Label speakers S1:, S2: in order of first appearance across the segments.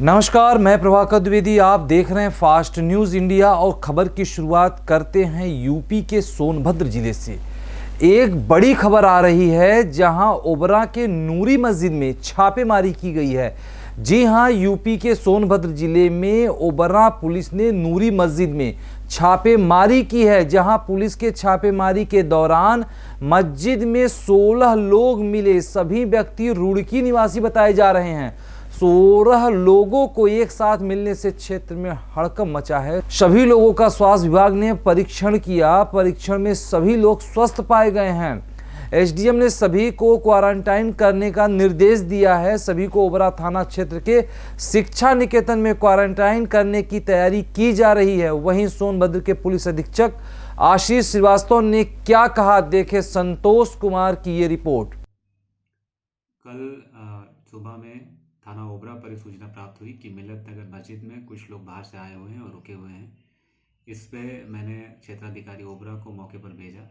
S1: नमस्कार, मैं प्रभाकर द्विवेदी। आप देख रहे हैं फास्ट न्यूज़ इंडिया और खबर की शुरुआत करते हैं यूपी के सोनभद्र जिले से। एक बड़ी खबर आ रही है जहां ओबरा के नूरी मस्जिद में छापेमारी की गई है। जी हां, यूपी के सोनभद्र जिले में ओबरा पुलिस ने नूरी मस्जिद में छापेमारी की है, जहां पुलिस के छापेमारी के दौरान मस्जिद में 16 लोग मिले। सभी व्यक्ति रुड़की निवासी बताए जा रहे हैं। 16 लोगों को एक साथ मिलने से क्षेत्र में हड़कंप मचा है। सभी लोगों का स्वास्थ्य विभाग ने परीक्षण किया। परीक्षण में सभी लोग स्वस्थ पाए गए हैं। एसडीएम ने सभी को क्वारंटाइन करने का निर्देश दिया है। सभी को ओबरा थाना क्षेत्र के शिक्षा निकेतन में क्वारंटाइन करने की तैयारी की जा रही है। वहीं सोनभद्र के पुलिस अधीक्षक आशीष श्रीवास्तव ने क्या कहा, देखे संतोष कुमार की ये रिपोर्ट।
S2: कल सुबह में थाना ओबरा पर सूचना प्राप्त हुई कि मिलत नगर मस्जिद में कुछ लोग बाहर से आए हुए हैं और रुके हुए हैं। इस पे मैंने क्षेत्राधिकारी ओबरा को मौके पर भेजा।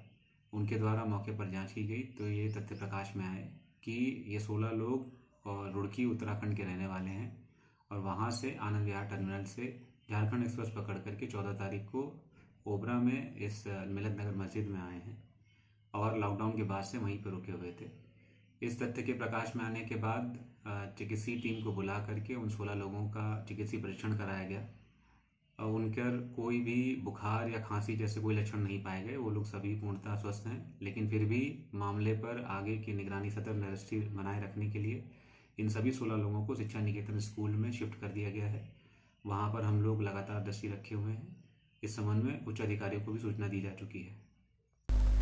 S2: उनके द्वारा मौके पर जांच की गई तो ये तथ्य प्रकाश में आए कि ये 16 लोग और रुड़की उत्तराखंड के रहने वाले हैं और वहाँ से आनंद विहार टर्मिनल से झारखंड एक्सप्रेस पकड़ करके 14 तारीख को ओबरा में इस मिलत नगर मस्जिद में आए हैं और लॉकडाउन के बाद से वहीं पर रुके हुए थे। इस तथ्य के प्रकाश में आने के बाद चिकित्सीय टीम को बुला करके उन 16 लोगों का चिकित्सीय परीक्षण कराया गया। उनकर कोई भी बुखार या खांसी जैसे कोई लक्षण नहीं पाए गए। वो लोग सभी पूर्णतः स्वस्थ हैं, लेकिन फिर भी मामले पर आगे की निगरानी सतर्क दृष्टि बनाए रखने के लिए इन सभी 16 लोगों को शिक्षा निकेतन स्कूल में शिफ्ट कर दिया गया है। वहाँ पर हम लोग लगातार दृष्टि रखे हुए हैं। इस संबंध में उच्च अधिकारियों को भी सूचना दी जा चुकी है।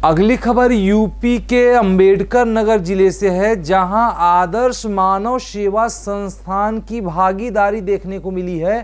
S1: अगली खबर यूपी के अंबेडकर नगर जिले से है, जहां आदर्श मानव सेवा संस्थान की भागीदारी देखने को मिली है।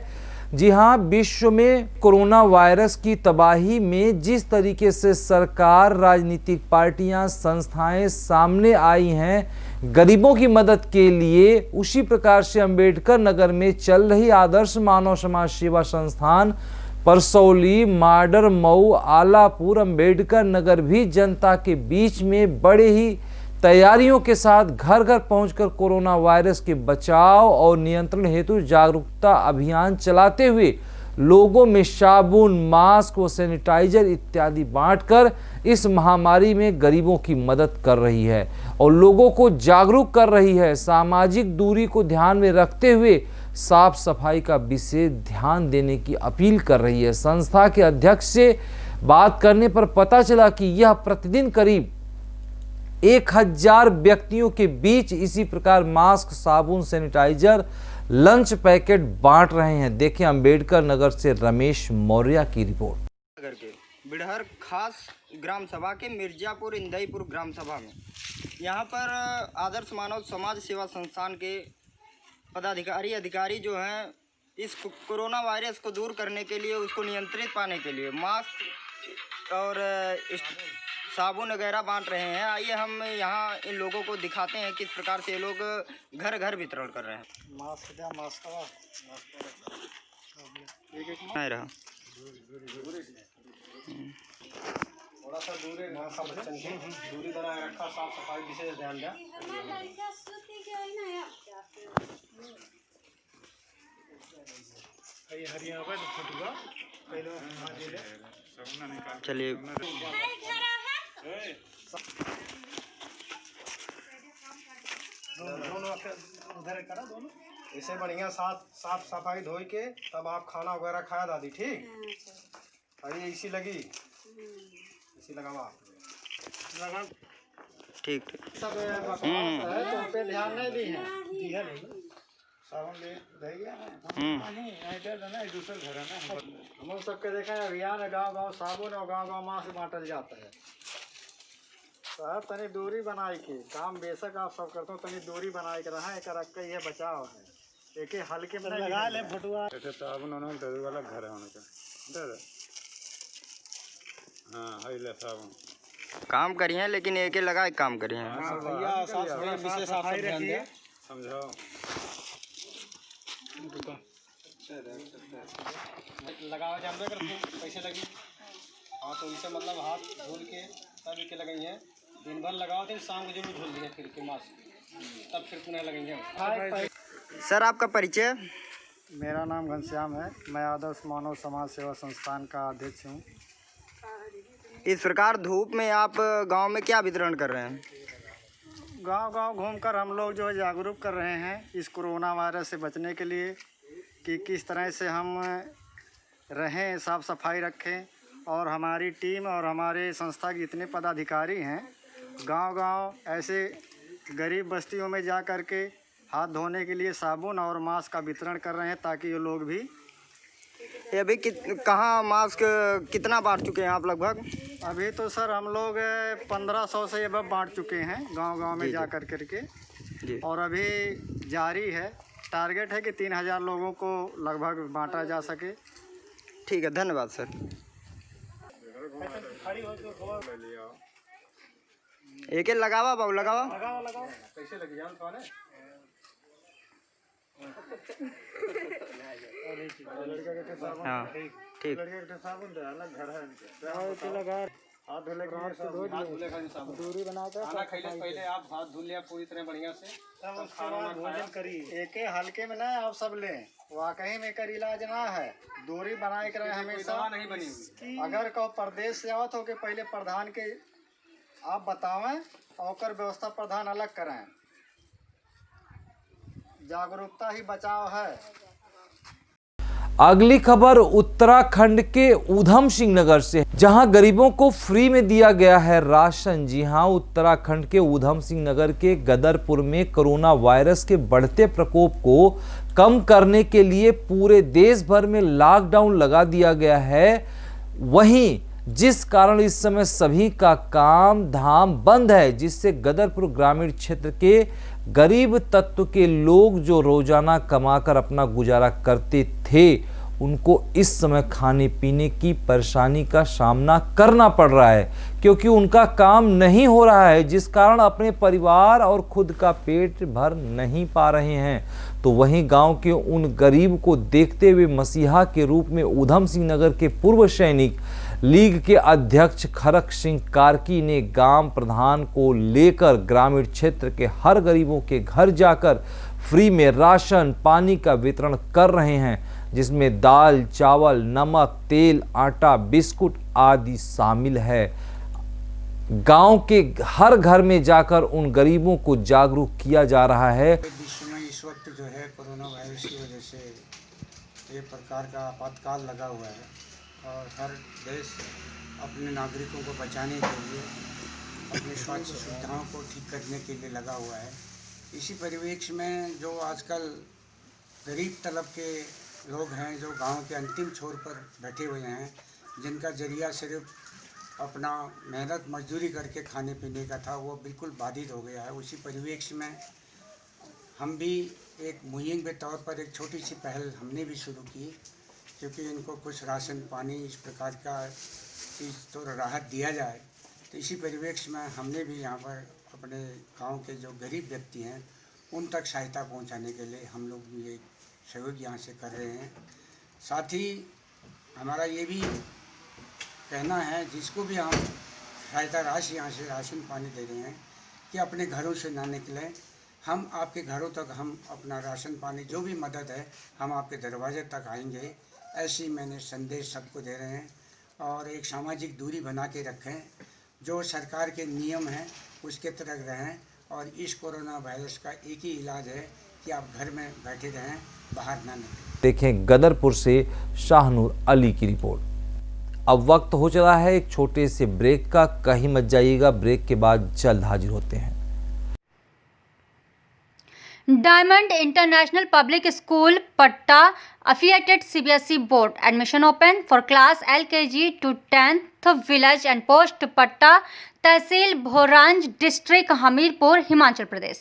S1: जी हां, विश्व में कोरोना वायरस की तबाही में जिस तरीके से सरकार, राजनीतिक पार्टियां, संस्थाएं सामने आई हैं गरीबों की मदद के लिए, उसी प्रकार से अंबेडकर नगर में चल रही आदर्श मानव समाज सेवा संस्थान परसौली, माडर, मऊ, आलापुर, अंबेडकर नगर भी जनता के बीच में बड़े ही तैयारियों के साथ घर घर पहुंचकर कोरोना वायरस के बचाव और नियंत्रण हेतु जागरूकता अभियान चलाते हुए लोगों में साबुन, मास्क व सैनिटाइजर इत्यादि बांटकर इस महामारी में गरीबों की मदद कर रही है और लोगों को जागरूक कर रही है। सामाजिक दूरी को ध्यान में रखते हुए साफ सफाई का विशेष ध्यान देने की अपील कर रही है। संस्था के अध्यक्ष से बात करने पर पता चला कि यह प्रतिदिन करीब 1000 व्यक्तियों के बीच इसी प्रकार मास्क, साबुन, सैनिटाइजर, लंच पैकेट बांट रहे हैं। देखें अंबेडकर नगर से रमेश मौर्य की रिपोर्ट।
S3: बिडहर खास ग्राम सभा के मिर्जापुर इंदईपुर ग्राम सभा में यहाँ पर आदर्श मानव समाज सेवा संस्थान के पदाधिकारी, अधिकारी जो हैं इस कोरोना वायरस को दूर करने के लिए, उसको नियंत्रित पाने के लिए मास्क और साबुन वगैरह बांट रहे हैं। आइए हम यहाँ इन लोगों को दिखाते हैं किस प्रकार से ये लोग घर घर वितरण कर रहे हैं। मास्क नहीं रहा, थोड़ा सा दूरी बनाए रखा, साफ सफाई विशेष ध्यान दें। चलिए उधर करा दोनों इसे बढ़िया साफ सफाई धोई के तब आप खाना वगैरह खाया दादी। ठीक, अरे इसी लगी, इसी लगा लगा। ठीक सब पे ध्यान नहीं दी है सावन ले गया ना दूसरे घर है ना। हम सबके देखा है अभियान है, गाँव गाँव साबुन और गाँव गाँव मास्क बांटा जाता है। साहब तनी दूरी बनाए के काम बेशक आप सब करते हो, तनी दूरी बनाए के रहा है, ये बचाव है। एक हल्के में लगा ले फटुआ साबुन वाला घर है उनका। हाँ है ले साबुन काम करिए, लेकिन एक लगाए काम करिए भैया। विशेष आप ध्यान दें, समझो। लगाओ जानबे कर पैसे लगी। हाँ तो इसे मतलब हाथ धुल के तब के लगाई है। दिन भर लगाओ थे, शाम को जरूर धुल दिए फिर के मास्क, तब फिर पुनः लगेंगे। सर आपका परिचय? मेरा नाम घनश्याम है। मैं आदर्श मानव समाज सेवा संस्थान का अध्यक्ष हूँ।
S4: इस प्रकार धूप में आप गांव में क्या वितरण कर रहे हैं?
S3: गांव-गांव घूमकर हम लोग जो है जागरूक कर रहे हैं इस कोरोना वायरस से बचने के लिए कि किस तरह से हम रहें, साफ़ सफाई रखें। और हमारी टीम और हमारे संस्था के जितने पदाधिकारी हैं गांव-गांव ऐसे गरीब बस्तियों में जा कर के हाथ धोने के लिए साबुन और मास्क का वितरण कर रहे हैं ताकि ये लोग भी।
S4: ये अभी कहाँ मास्क कितना बांट चुके हैं आप लगभग?
S3: अभी तो सर हम लोग 1500 से अब बांट चुके हैं गांव-गांव में जा कर के
S4: जी।
S3: और अभी जारी है। टारगेट है कि 3000 लोगों को लगभग बांटा जा सके।
S4: ठीक है, धन्यवाद सर। एक लगावा बाबू, लगावा।
S3: कैसे लगी जान कौन है?
S4: हाँ ठीक।
S3: साबुन दे अलग घर है इनके लगा हाथ धुले के लिए दूरी बनाकर खाना खाने से पहले आप हाथ धुल लिया पूरी तरह बढ़िया से, तब उसके बाद भोजन करिए। एक हल्के में ना आप सब लें, वाकई में कर इलाज ना है। दूरी बनाए के रहे हमेशा नहीं बनी हुई। अगर कहो प्रदेश से आवत हो के पहले प्रधान के आप बतावें और व्यवस्था प्रधान अलग करें। जागरूकता ही बचाव है।
S1: अगली खबर उत्तराखंड के ऊधम सिंह नगर से, जहां गरीबों को फ्री में दिया गया है राशन। जी हां, उत्तराखंड के ऊधम सिंह नगर के गदरपुर में कोरोना वायरस के बढ़ते प्रकोप को कम करने के लिए पूरे देश भर में लॉकडाउन लगा दिया गया है। वहीं जिस कारण इस समय सभी का काम धाम बंद है, जिससे गदरपुर ग्रामीण क्षेत्र के गरीब तत्व के लोग जो रोजाना कमाकर अपना गुजारा करते थे, उनको इस समय खाने पीने की परेशानी का सामना करना पड़ रहा है, क्योंकि उनका काम नहीं हो रहा है, जिस कारण अपने परिवार और खुद का पेट भर नहीं पा रहे हैं। तो वहीं गांव के उन गरीब को देखते हुए मसीहा के रूप में ऊधम सिंह नगर के पूर्व सैनिक लीग के अध्यक्ष खरक सिंह कार्की ने ग्राम प्रधान को लेकर ग्रामीण क्षेत्र के हर गरीबों के घर जाकर फ्री में राशन पानी का वितरण कर रहे हैं, जिसमें दाल, चावल, नमक, तेल, आटा, बिस्कुट आदि शामिल है। गांव के हर घर में जाकर उन गरीबों को जागरूक किया जा रहा है।
S5: विश्व में इस वक्त जो है कोरोना वायरस की वजह से ये प्रकार का आपातकाल लगा हुआ है और हर देश अपने नागरिकों को बचाने के लिए अपनी स्वास्थ्य सुविधाओं को ठीक करने के लिए लगा हुआ है। इसी परिवेश में जो आजकल गरीब तलब के लोग हैं, जो गांव के अंतिम छोर पर बैठे हुए हैं, जिनका जरिया सिर्फ अपना मेहनत मजदूरी करके खाने पीने का था, वो बिल्कुल बाधित हो गया है। उसी परिवेश में हम भी एक मुहिम के तौर पर एक छोटी सी पहल हमने भी शुरू की, क्योंकि इनको कुछ राशन पानी इस प्रकार का चीज़ तो राहत दिया जाए। तो इसी परिवेश में हमने भी यहाँ पर अपने गांव के जो गरीब व्यक्ति हैं उन तक सहायता पहुँचाने के लिए हम लोग भी एक सहयोग यहाँ से कर रहे हैं। साथ ही हमारा ये भी कहना है, जिसको भी हम सहायता राशि यहाँ से राशन पानी दे रहे हैं, कि अपने घरों से ना निकलें। हम आपके घरों तक हम अपना राशन पानी जो भी मदद है हम आपके दरवाजे तक आएंगे, ऐसी मैंने संदेश सबको दे रहे हैं। और एक सामाजिक दूरी बना के रखें, जो सरकार के नियम हैं उसके तरह रहें। और इस कोरोना वायरस का एक ही इलाज है कि आप घर में बैठे रहें, बाहर ना निकलें।
S1: देखें गदरपुर से शाहनूर अली की रिपोर्ट। अब वक्त हो चला है एक छोटे से ब्रेक का, कहीं मत जाइएगा। ब्रेक के बाद जल्द हाजिर होते हैं।
S6: डायमंड इंटरनेशनल पब्लिक स्कूल पट्टा affiliated CBSE board admission open for class LKG to 10th village and post पट्टा तहसील भोरांज डिस्ट्रिक्ट हमीरपुर हिमाचल प्रदेश।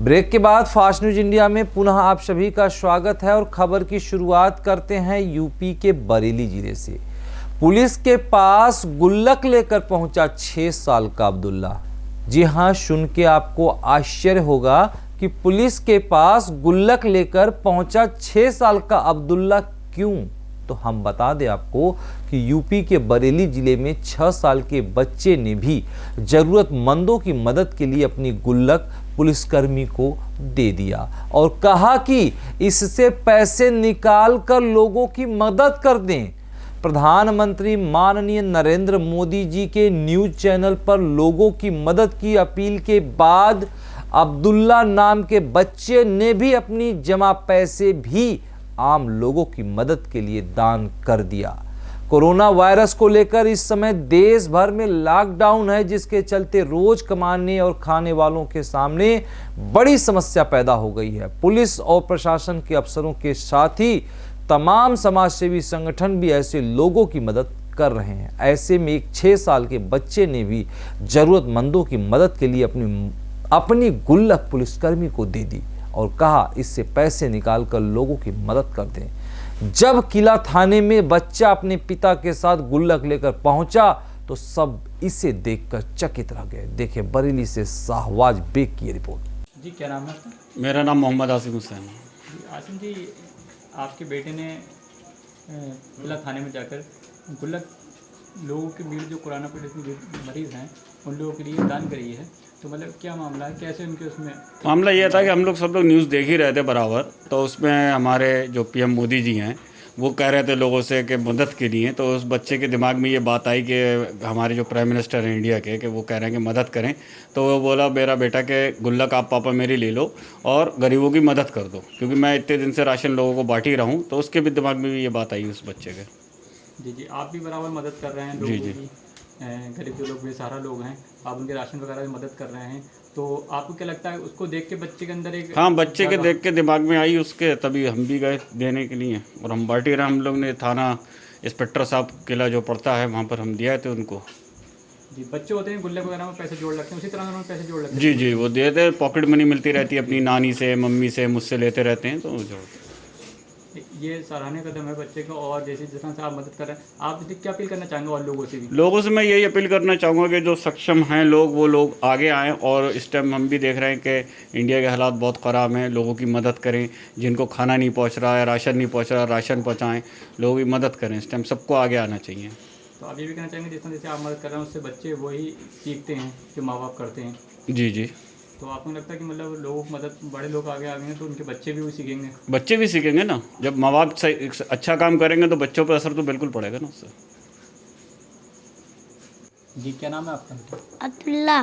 S1: ब्रेक के बाद फास्ट न्यूज इंडिया में पुनः आप सभी का स्वागत है और खबर की शुरुआत करते हैं यूपी के बरेली जिले से। पुलिस के पास गुल्लक लेकर पहुंचा 6 साल का अब्दुल्ला। जी हां, सुन के आपको आश्चर्य होगा कि पुलिस के पास गुल्लक लेकर पहुंचा 6 साल का अब्दुल्ला क्यों? तो हम बता दें आपको कि यूपी के बरेली जिले में 6 साल के बच्चे ने भी जरूरतमंदों की मदद के लिए अपनी गुल्लक पुलिसकर्मी को दे दिया और कहा कि इससे पैसे निकाल कर लोगों की मदद कर दें। प्रधानमंत्री माननीय नरेंद्र मोदी जी के न्यूज चैनल पर लोगों की मदद की अपील के बाद अब्दुल्ला नाम के बच्चे ने भी अपनी जमा पैसे भी आम लोगों की मदद के लिए दान कर दिया। कोरोना वायरस को लेकर इस समय देश भर में लॉकडाउन है, जिसके चलते रोज कमाने और खाने वालों के सामने बड़ी समस्या पैदा हो गई है। पुलिस और प्रशासन के अफसरों के साथ ही तमाम समाजसेवी संगठन भी ऐसे लोगों की मदद कर रहे हैं। ऐसे में एक 6 साल के बच्चे ने भी जरूरतमंदों की मदद के लिए अपनी गुल्लक पुलिसकर्मी को दे दी और कहा इससे पैसे निकालकर लोगों की मदद कर दें। जब किला थाने में बच्चा अपने पिता के साथ गुल्लक लेकर पहुंचा तो सब इसे देखकर चकित रह गए। देखिए बरेली से शाहवाज बेग की रिपोर्ट।
S7: जी क्या नाम है आपका?
S8: मेरा नाम मोहम्मद आसिम हुसैन है।
S7: आसिम जी, आपके बेटे ने किला थाने में जाकर गुल्लक लोगों की भीड़, जो कोरोना पीड़ित मरीज़ हैं, उन लोगों के लिए दान करी है। तो मतलब क्या मामला है, कैसे उनके उसमें?
S8: मामला ये था कि हम लोग सब लोग न्यूज़ देख ही रहे थे बराबर, तो उसमें हमारे जो पीएम मोदी जी हैं वो कह रहे थे लोगों से कि मदद के लिए। तो उस बच्चे के दिमाग में ये बात आई कि हमारे जो प्राइम मिनिस्टर हैं इंडिया के, कि वो कह रहे हैं कि मदद करें। तो वो बोला मेरा बेटा के गुल्लक आप पापा मेरी ले लो और गरीबों की मदद कर दो, क्योंकि मैं इतने दिन से राशन लोगों को बांट ही रहा हूँ। तो उसके भी दिमाग में भी ये बात आई उस बच्चे के।
S7: जी जी, आप भी बराबर मदद कर रहे हैं लोगों की, गरीब जो लोग बेसहारा लोग हैं, आप उनके राशन वगैरह में मदद कर रहे हैं। तो आपको क्या लगता है, उसको देख के बच्चे के अंदर एक,
S8: हाँ, बच्चे के देख के दिमाग में आई उसके, तभी हम भी गए देने के लिए और हम बांट ही रहे। हम लोग ने थाना इंस्पेक्टर साहब किला जो पड़ता है वहाँ पर हम दिया थे उनको।
S7: जी, बच्चे होते हैं गुल्लक वगैरह में पैसे जोड़ लगते हैं, उसी तरह उन्होंने पैसे जोड़ लगते हैं।
S8: जी जी, वो देते, पॉकेट मनी मिलती रहती है अपनी नानी से, मम्मी से, मुझसे लेते रहते हैं, तो वो जोड़ते।
S7: ये सराहनीय कदम है बच्चे का। और जैसे जिस तरह से आप मदद कर रहे हैं, आप क्या अपील करना चाहेंगे और लोगों से भी?
S8: लोगों से मैं यही अपील करना चाहूँगा कि जो सक्षम हैं लोग, वो लोग आगे आएँ। और इस टाइम हम भी देख रहे हैं कि इंडिया के हालात बहुत ख़राब हैं, लोगों की मदद करें। जिनको खाना नहीं पहुँच रहा है, राशन नहीं पहुँच रहा, राशन पहुँचाएँ, लोगों की मदद करें। इस टाइम सबको आगे आना चाहिए।
S7: तो आप ये भी कहना चाहेंगे जिस तरह जैसे आप मदद कर रहे हैं उससे बच्चे वही सीखते हैं जो माँ बाप करते हैं?
S8: जी जी।
S7: तो आपको लगता है कि मतलब लोगों की मदद, बड़े लोग आगे आ गए हैं तो उनके बच्चे भी वही सीखेंगे?
S8: बच्चे भी सीखेंगे ना, जब माँ बाप अच्छा काम करेंगे तो बच्चों पर असर तो बिल्कुल पड़ेगा ना उससे।
S7: जी क्या नाम है आपका?
S9: अब्दुल्ला।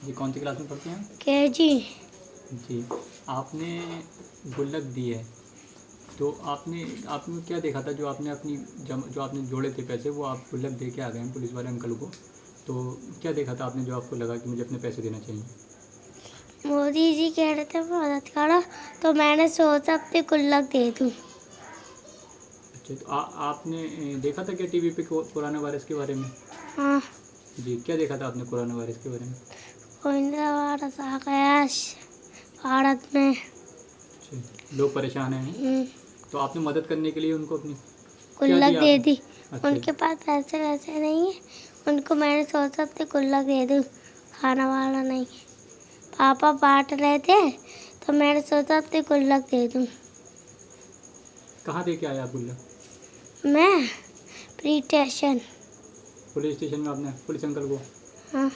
S7: जी कौन सी क्लास में पढ़ते हैं?
S9: केजी।
S7: जी, आपने गुल्लक दी है तो आपने क्या देखा था, जो आपने जो आपने जोड़े थे पैसे, वो आप गुल्लक दे के आ गए हैं पुलिस वाले अंकल को, तो क्या देखा था आपने जो आपको लगा कि मुझे अपने पैसे देना चाहिए?
S9: मोदी जी कह रहे थे मदद करो, तो मैंने सोचा अपने गुल्लक दे दूँ।
S7: अच्छा, तो आपने देखा था क्या टीवी पे कोरोना वायरस के बारे में?
S9: हाँ।
S7: जी, क्या देखा था आपने कोरोना वायरस के बारे में?
S9: कोरोना वायरस आ गया भारत में।
S7: अच्छा, लोग परेशान हैं, तो आपने मदद करने के लिए उनको अपनी
S9: गुल्लक दे दी।
S7: अच्छा।
S9: उनके पास पैसे वैसे नहीं है, उनको मैंने सोचा अपने गुल्लक दे दूँ, खाना वाला नहीं है। पापा बांट रहे थे तो मैंने सोचा अपने गुल्लक दे दूँ।
S7: कहाँ दे के आया आप गुल्लक?
S9: मैं स्टेशन।
S7: पुलिस स्टेशन में आपने पुलिस अंकल को?
S9: हाँ।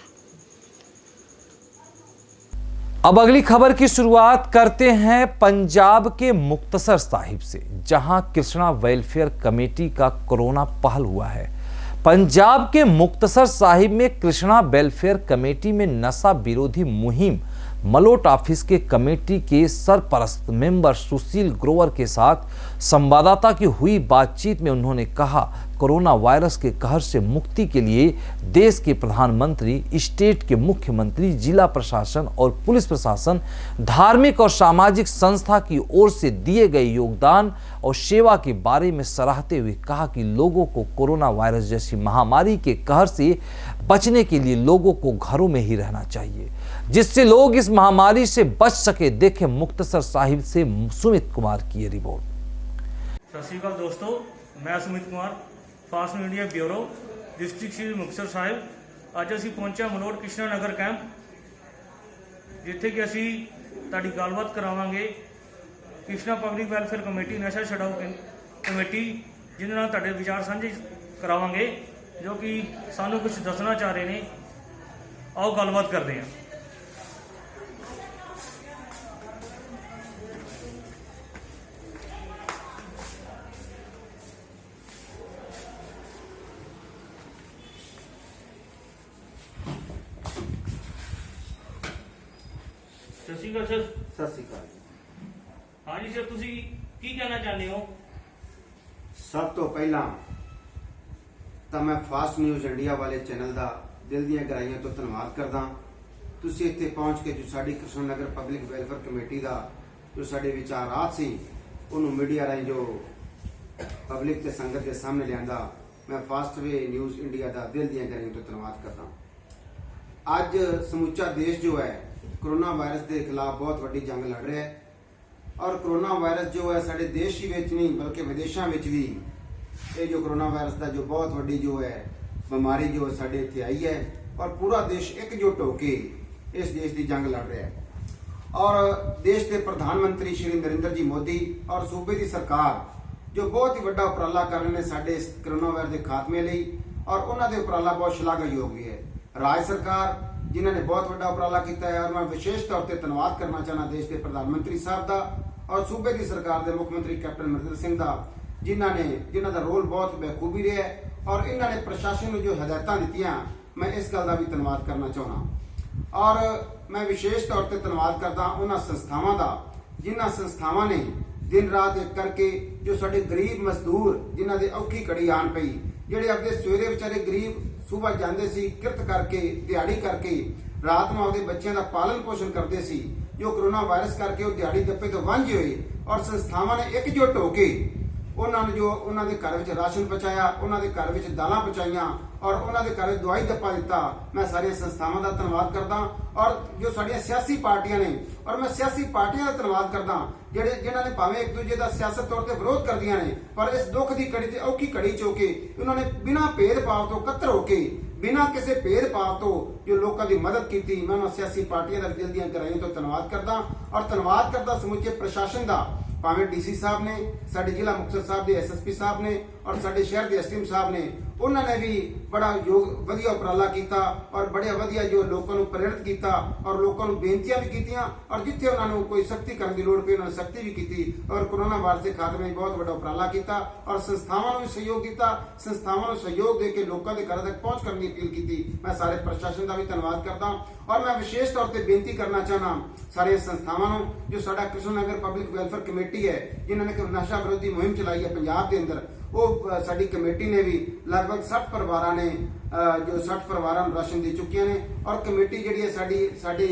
S1: अब अगली खबर की शुरुआत करते हैं पंजाब के मुक्तसर साहिब से, जहां कृष्णा वेलफेयर कमेटी का कोरोना पहल हुआ है। पंजाब के मुक्तसर साहिब में कृष्णा वेलफेयर कमेटी में नशा विरोधी मुहिम मलोट ऑफिस के कमेटी के सरपरस्त मेंबर सुशील ग्रोवर के साथ संवाददाता की हुई बातचीत में उन्होंने कहा, कोरोना वायरस के कहर से मुक्ति के लिए देश के प्रधानमंत्री, स्टेट के मुख्यमंत्री, जिला प्रशासन और पुलिस प्रशासन, धार्मिक और सामाजिक संस्था की ओर से दिए गए योगदान और सेवा के बारे में सराहते हुए कहा कि लोगों को कोरोना वायरस जैसी महामारी के कहर से बचने के लिए लोगों को घरों में ही रहना चाहिए, जिससे लोग इस महामारी से बच सके। देखें मुक्तसर साहिब से सुमित कुमार की ये रिपोर्ट।
S10: सत श्री अकाल दोस्तों, मैं Sumit Kumar, fast media bureau, district Shri Muktsar Sahib. ਅੱਜ ਅਸੀਂ ਪਹੁੰਚਿਆ ਮਲੋਟ ਕ੍ਰਿਸ਼ਨਾ ਨਗਰ ਕੈਂਪ, ਜਿੱਥੇ ਕਿ ਅਸੀਂ ਤੁਹਾਡੀ ਗੱਲਬਾਤ ਕਰਾਵਾਂਗੇ ਕ੍ਰਿਸ਼ਨਾ ਪਬਲਿਕ ਵੈਲਫੇਅਰ ਕਮੇਟੀ, ਨਸ਼ਾ ਛਡਾਊ ਕਮੇਟੀ ਜਿਹਦੇ ਨਾਲ ਤੁਹਾਡੇ ਵਿਚਾਰ ਸਾਂਝੇ ਕਰਾਵਾਂਗੇ, ਜੋ ਕਿ ਸਾਨੂੰ ਕੁਝ ਦੱਸਣਾ ਚਾਹ ਰਹੇ ਨੇ। ਆਓ ਗੱਲਬਾਤ ਕਰਦੇ ਹਾਂ। ਸਤਿ ਸ਼੍ਰੀ ਅਕਾਲ ਸਰ।
S11: ਸਤਿ ਸ਼੍ਰੀ ਅਕਾਲ।
S10: ਹਾਂਜੀ ਸਰ, ਤੁਸੀਂ ਕੀ ਕਹਿਣਾ ਚਾਹੁੰਦੇ ਹੋ?
S11: ਸਭ ਤੋਂ ਪਹਿਲਾਂ ਤਾਂ ਮੈਂ ਫਾਸਟ ਨਿਊਜ਼ ਇੰਡੀਆ ਵਾਲੇ ਚੈਨਲ ਦਾ ਦਿਲ ਦੀਆਂ ਗਹਿਰਾਈਆਂ ਤੋਂ ਧੰਨਵਾਦ ਕਰਦਾ। ਤੁਸੀਂ ਇੱਥੇ ਪਹੁੰਚ ਕੇ ਜੋ ਸਾਡੀ ਕ੍ਰਿਸ਼ਨ ਨਗਰ ਪਬਲਿਕ ਵੈਲਫੇਅਰ ਕਮੇਟੀ ਦਾ ਜੋ ਸਾਡੇ ਵਿਚਾਰਾਤ ਸੀ ਉਹਨੂੰ ਮੀਡੀਆ ਰਾਹੀਂ ਜੋ ਪਬਲਿਕ ਤੇ ਸੰਗਤ ਦੇ ਸਾਹਮਣੇ ਲਿਆਂਦਾ, ਮੈਂ ਫਾਸਟ ਵੇ ਨਿਊਜ਼ ਇੰਡੀਆ ਦਾ ਦਿਲ ਦੀਆਂ ਗਹਿਰਾਈਆਂ ਤੋਂ ਧੰਨਵਾਦ ਕਰਦਾ। ਅੱਜ ਸਮੁੱਚਾ ਦੇਸ਼ ਜੋ ਹੈ कोरोना वायरस के खिलाफ बहुत वड्डी जंग लड़ रहा है और कोरोना वायरस जो है साढ़े देश ही विच नहीं बल्कि विदेशों में भी ये जो कोरोना वायरस का जो बहुत वड्डी जो है बीमारी जो साढ़े इत्थे आई है और पूरा देश एकजुट होकर इस देश की जंग लड़ रहा है। और देश के प्रधानमंत्री श्री नरेंद्र जी मोदी और सूबे की सरकार जो बहुत ही वड्डा उपराला कर रहे हैं साढ़े इस कोरोना वायरस के खात्मे लई और उन्होंने उपराला बहुत शलाघायोग भी है। राज सरकार जिन्होंने बहुत बड़ा उपराला किया है और मैं विशेष तौर पर धन्यवाद करना चाहना देश के प्रधानमंत्री साहब का और सूबे की सरकार के मुख्यमंत्री कैप्टन अमरिंदर सिंह का, जिन्हों का रोल बहुत बखूबी रहा है और इन्होंने प्रशासन को जो हदायत दी, मैं इस गल का भी धन्यवाद करना चाहना। और मैं विशेष तौर पर धन्यवाद करता उन्होंने संस्थावां का जिन्होंने संस्थावां ने दिन रात एक करके जो साडे गरीब मजदूर जिन्हों की औखी कड़ी आन पई, ਜਿਹੜੇ अपने सवेरे बेचारे गरीब सुबह जाते सी किरत करके दिहाड़ी करके रात में अपने बच्चों का पालन पोषण करते सी, जो कोरोना वायरस करके वो दिहाड़ी दप्पे तो वांझे हुए और संस्थावां ने एकजुट होकर उन्होंने जो उन्होंने घर में राशन पहुँचाया, उन्होंने घर में दालां पहुँचाइया और उन्होंने घर दवाई दप्पा दिता। मैं सारिया संस्थावां का धन्यवाद करदा और जो साडियां सियासी पार्टियां ने और मैं सियासी पार्टियां का धन्यवाद करदा जिन्होंने भावें एक दूजे का सियासत तौर पर विरोध करदियां ने पर इस दुख की कड़ी ते औखी कड़ी च होके उन्होंने बिना भेदभाव तो कतर होके बिना किसी भेदभाव तो जो लोगों की मदद की। मैं उन्होंने सियासी पार्टियां का दिल दी गहराइयों तो धन्यवाद करदा और धन्यवाद करदा समुचे प्रशासन का, भावें डीसी साहब ने, साडे जिला मुक्तसर साहब के SSP साहब ने और साडे शहर के SDM साहब ने, उन्होंने भी बड़ा वधिया उपराला किया और बड़े वधिया जो लोगों को प्रेरित किया और लोगों को बेनतियां भी कीतियां और जिथे उन्होंने कोई सख्ती करने की लोड़ पई उन्होंने सख्ती भी की और कोरोना वायरस के खात्मे में बहुत बड़ा उपराला किया और संस्थावां को भी सहयोग दिता। संस्थावां को सहयोग दे के लोगों के घर तक पहुंच करने की अपील की। मैं सारे प्रशासन का भी धन्यवाद करता और मैं विशेष तौर पर बेनती करना चाहना सारे संस्थावां जो साडा कृष्ण नगर पब्लिक वेलफेयर कमेटी है जिन्होंने नशा विरोधी मुहिम चलाई है पंजाब के अंदर, वो साडी कमेटी ने भी लगभग 60 परिवार ने जो 60 परिवार राशन दे चुकी ने और कमेटी जी है साडी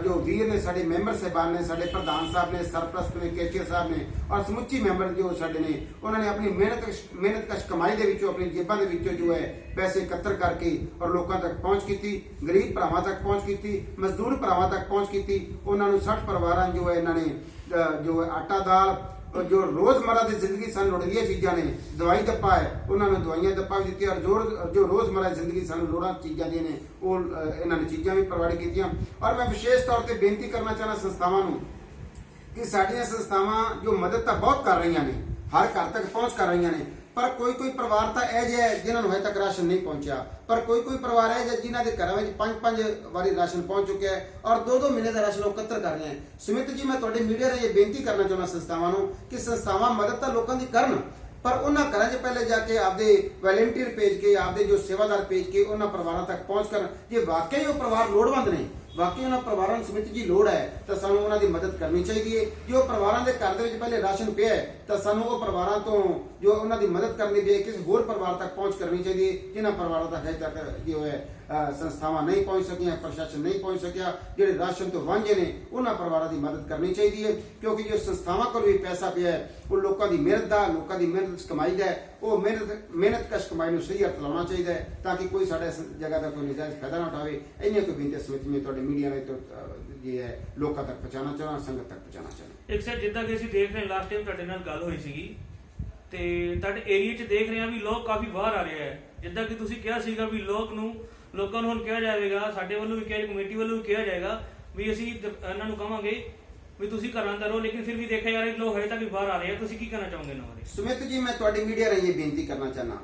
S11: जो वीर ने साडे मैंबर साहबान ने, साडे प्रधान साहब ने, सरप्रस्त ने, केशियर साहब ने और समुची मैंबर जो साडे ने उन्होंने अपनी मेहनत कश कमाई दे विचों अपनी जेबां दे विचों जो है पैसे एकत्र करके और लोगों तक पहुँच की, गरीब भरावां तक पहुँच की, मजदूर भरावां तक पहुँच की। उन्होंने 60 परिवार जो है इन्होंने जो आटा दाल जो रोजमर्रा की जिंदगी सन लोड़ीदियां चीज़ां ने, दवाई दप्पा है उन्होंने दवाइयां दप्पा भी दी और जो रोजमर्रा की जिंदगी सन लोड़ा चीज़ां दी ने वो इन्होंने चीज़ां भी प्रोवाइड कीतियां। और मैं विशेष तौर पर बेनती करना चाहना संस्थावां नूं कि साडियां संस्थावां जो मदद तो बहुत कर रही ने, हर घर तक पहुँच कर रही ने, पर कोई परिवार तो यह है जिन्होंने हजे तक राशन नहीं पहुँचा, पर कोई परिवार है जिन्हों के घर में 5-5 बारी राशन पहुँच चुका है और 2-2 महीने का राशन एकत्र कर रहे हैं। सुमित जी, मैं थोड़े मीडिया ने बेनती करना चाहना संस्थावां कि संस्थावां मदद तो लोगों की करन पर उन्होंने घर च पहले जाके आपदे वॉलंटियर भेज के आपदे जो सेवादार भेज के उन्होंने परिवारों तक पहुँच कर जे वाकई वो परिवार लोड़वंद ने, वाकई उन्होंने परिवारों समिति की लोड़ है तो सानू उन्होंने मदद करनी चाहिए। जो परिवारों के घर के पहले राशन पे है तो सानू वो परिवारों तो जो उन्होंने मदद करनी चाहिए, किसी होर परिवार तक पहुँच करनी चाहिए जिन्होंने परिवारों तक अजे तक जो है संस्थावां नहीं पहुँच सकियां, प्रशासन नहीं पहुँच सकिया, जो राशन तो वांझे ने उन्होंने परिवारों की मदद करनी चाहिए क्योंकि जो संस्थावां को भी पैसा पिया है वो लोगों की मेहनत का, लोगों की मेहनत कमाई का वो मेहनत कश कमाई में सही अर्थ लाना चाहिए ताकि कोई साढ़े जगह का कोई नजायज फायदा ना उठावे। इन्नी कोई बिनती समिति में थोड़े मीडिया ने तो ये है लोगों तक पहुँचाना चाहना, संगत तक पहुँचाना चाहना।
S10: एक सर जिद्दां कि असीं देख रहे लास्ट टाइम तुहाडे नाल गल होई सीगी ते तुहाडे एरिया 'च देख रहे हैं भी लोग काफ़ी बाहर आ रहे हैं, जिद्दां कि तुसीं कहा सीगा भी लोगों ਨੂੰ ਹੁਣ ਕਿਹਾ ਜਾਵੇਗਾ, ਸਾਡੇ ਵੱਲੋਂ ਵੀ ਕਿਹਾ, ਕਮੇਟੀ ਵੱਲੋਂ ਵੀ ਕਿਹਾ ਜਾਏਗਾ ਵੀ ਅਸੀਂ ਇਹਨਾਂ ਨੂੰ ਕਹਾਂਗੇ ਵੀ ਤੁਸੀਂ ਘਰਾਂ ਅੰਦਰ ਹੋ, ਲੇਕਿਨ ਫਿਰ ਵੀ ਦੇਖਿਆ ਜਾ ਰਿਹਾ ਕਿ ਲੋਕ ਹਜੇ ਤੱਕ ਵੀ ਬਾਹਰ ਆ ਰਹੇ ਆ। ਤੁਸੀਂ ਕੀ ਕਹਿਣਾ ਚਾਹੋਗੇ ਇਹਨਾਂ ਬਾਰੇ?
S11: ਸੁਮਿਤ ਜੀ, ਮੈਂ ਤੁਹਾਡੀ ਮੀਡੀਆ ਰਾਹੀਂ ਇਹ ਬੇਨਤੀ ਕਰਨਾ ਚਾਹਨਾ,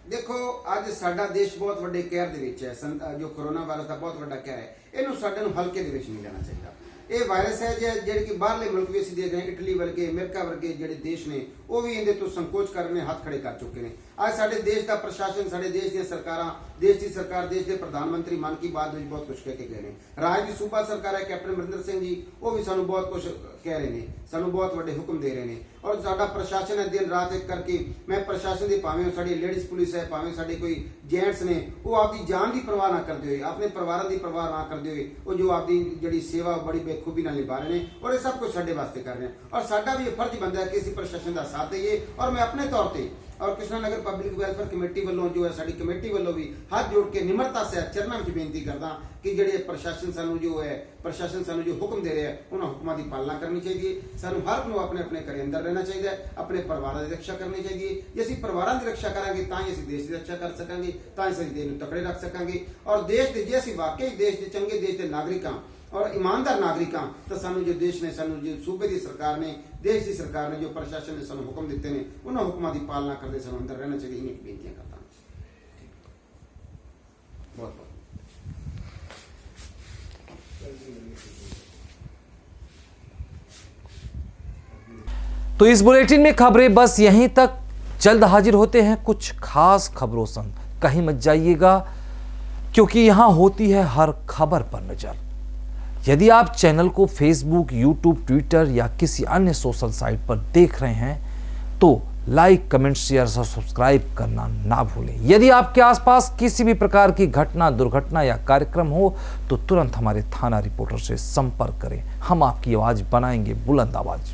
S11: ਦੇਖੋ ਅੱਜ ਸਾਡਾ ਦੇਸ਼ ਬਹੁਤ ਵੱਡੇ ਕਹਿਰ ਦੇ ਵਿੱਚ ਹੈ। ਜੋ ਕਰੋਨਾ ਵਾਇਰਸ ਦਾ ਬਹੁਤ ਵੱਡਾ ਕਹਿਰ ਹੈ, ਇਹਨੂੰ ਸਾਡੇ ਨੂੰ ਹਲਕੇ ਦੇ ਵਿੱਚ ਨਹੀਂ ਲੈਣਾ ਚਾਹੀਦਾ। ਇਹ ਵਾਇਰਸ ਹੈ ਜਿਹੜੇ ਕਿ ਬਾਹਰਲੇ ਮੁਲਕ ਵੀ ਅਸੀਂ ਦੇਖ ਰਹੇ ਹਾਂ, ਇਟਲੀ ਵਰਗੇ, ਅਮਰੀਕਾ ਵਰਗੇ ਜਿਹੜੇ ਦੇਸ਼ ਨੇ ਉਹ ਵੀ ਇਹਦੇ ਤੋਂ ਸੰਕੋਚ ਕਰ ਰਹੇ ਨੇ, ਹੱਥ ਖੜੇ ਕਰ ਚੁੱਕੇ ਨੇ। ਅੱਜ ਸਾਡੇ ਦੇਸ਼ ਦਾ ਪ੍ਰਸ਼ਾਸਨ, ਸਾਡੇ ਦੇਸ਼ ਦੀਆਂ ਸਰਕਾਰਾਂ, ਦੇਸ਼ ਦੀ ਸਰਕਾਰ, ਦੇਸ਼ ਦੇ ਪ੍ਰਧਾਨ ਮੰਤਰੀ ਮਨ ਕੀ ਬਾਤ ਵਿੱਚ ਬਹੁਤ ਕੁਝ ਕਹਿ ਕੇ ਗਏ ਨੇ। ਰਾਜ ਦੀ ਸੂਬਾ ਸਰਕਾਰ ਹੈ, ਕੈਪਟਨ ਅਮਰਿੰਦਰ ਸਿੰਘ ਜੀ, ਉਹ ਵੀ ਸਾਨੂੰ ਬਹੁਤ ਕੁਝ ਕਹਿ ਰਹੇ ਨੇ, ਸਾਨੂੰ ਬਹੁਤ ਵੱਡੇ ਹੁਕਮ ਦੇ ਰਹੇ ਨੇ। ਔਰ ਸਾਡਾ ਪ੍ਰਸ਼ਾਸਨ ਹੈ ਦਿਨ ਰਾਤ ਇੱਕ ਕਰਕੇ, ਮੈਂ ਪ੍ਰਸ਼ਾਸਨ ਦੀ ਭਾਵੇਂ ਸਾਡੀ ਲੇਡੀਜ਼ ਪੁਲਿਸ ਹੈ, ਭਾਵੇਂ ਸਾਡੇ ਕੋਈ ਜੈਂਟਸ ਨੇ, ਉਹ ਆਪਦੀ ਜਾਨ ਦੀ ਪਰਵਾਹ ਨਾ ਕਰਦੇ ਹੋਏ, ਆਪਣੇ ਪਰਿਵਾਰਾਂ ਦੀ ਪਰਵਾਹ ਨਾ ਕਰਦੇ ਹੋਏ, ਉਹ ਜੋ ਆਪਦੀ ਜਿਹੜੀ ਸੇਵਾ ਬੜੀ ਬੇਖੂਬੀ ਨਾਲ ਨਿਭਾ ਰਹੇ ਨੇ, ਔਰ ਇਹ ਸਭ ਕੁਝ ਸਾਡੇ ਵਾਸਤੇ ਕਰ ਰਹੇ ਨੇ। ਔਰ ਸਾਡਾ ਵੀ ਇਹ ਫਰਜ਼ ਬਣਦਾ ਹੈ ਕਿ ਅਸੀਂ ਪ੍ਰਸ਼ਾਸਨ ਦਾ ਸਾਥ ਦੇਈਏ। ਔਰ ਮੈਂ ਆਪਣੇ ਤੌਰ ਤੇ और Krishna Nagar public welfare committee वालों जो है साडी कमेटी वालों भी हाथ जोड़ के निमरता से चरणों में बेनती करदा कि जिहड़े प्रशासन सानू जो है प्रशासन सानू जो हुक्म दे रहा है उन्हां हुक्मां दी पालना करनी चाहिए। सानू हर को अपने अपने घरे अंदर रहना चाहिए, अपने परिवार की रक्षा करनी चाहिए। जे असीं परिवारां की रक्षा करांगे तां ही असीं देश की रक्षा कर सकांगे, तां ही असीं देश नूं तकड़े रख सकांगे। और देश दे जे असीं वाकई देश दे चंगे देश दे नागरिक हां और ईमानदार नागरिक हां तो सानू जो देश ने सानू जो सूबे की सरकार ने देश की सरकार ने जो प्रशासन ने सानू हुक्म दिते ने उन्हां हुक्मां दी पालना करदे सानू अंदर रहना चाहिए। इन्हीं बेनतियां करदा बहुत बहुत।
S1: तो इस बुलेटिन में खबरें बस यहीं तक। जल्द हाजिर होते हैं कुछ खास खबरों संग, कहीं मत जाइएगा क्योंकि यहां होती है हर खबर पर नजर। यदि आप चैनल को फेसबुक, यूट्यूब, ट्विटर या किसी अन्य सोशल साइट पर देख रहे हैं तो लाइक, कमेंट, शेयर और सब्सक्राइब करना ना भूलें। यदि आपके आसपास किसी भी प्रकार की घटना, दुर्घटना या कार्यक्रम हो तो तुरंत हमारे थाना रिपोर्टर से संपर्क करें। हम आपकी आवाज बनाएंगे बुलंद आवाज।